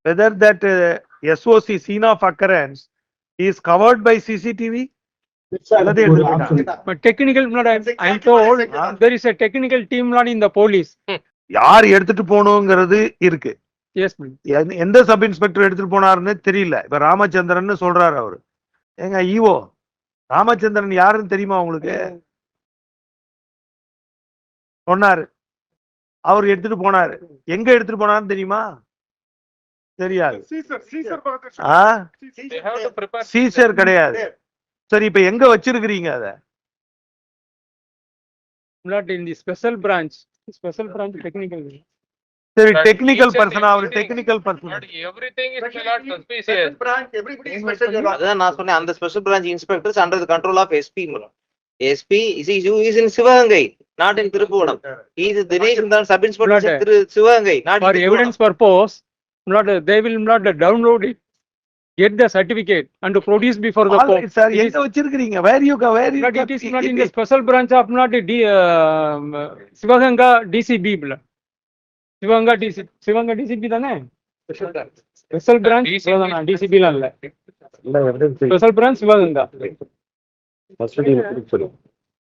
whether that SOC, scene of occurrence, is covered by CCTV. But technical, not I'm told there is a technical team not in the police. யார் எடுத்துட்டு போகணுங்கிறது இருக்கு. Yes, ma'am. எந்த sub inspector எடுத்துட்டு போனாருன்னு தெரியல. இப்ப ராமச்சந்திரன் சொல்றாரு அவரு. ஏங்க ஈவோ ராமச்சந்திரன் யாருன்னு தெரியுமா உங்களுக்கு? சொன்னாரு. அவர் எடுத்துட்டு போனாரு. எங்க எடுத்துட்டு போனாருன்னு தெரியுமா? தெரியாது. சீசர் கிடையாது. சரி, இப்ப எங்க வச்சிருக்கிறீங்க அத? Not in the special branch. Special branch technical. சரி, டெக்னிக்கல் பர்சன், அவர் technical person. Everything is not suspicious. அதான் நான் சொன்னேன், அந்த special branch inspectors under the control of SP. SP is in Sivaganga, not in Thiruppuvanam. இது தினேஷ் தான் sub inspector Thiru Sivaganga, not for evidence purpose. Not they will not download it, get the certificate and to produce before the court. Sir, எங்க வச்சிருக்கீங்க? Where you it is not in the special branch of not Sivaganga DCB. Sivaganga DCB தானே? Special branch DCB ல இல்ல. Special branch Sivaganga.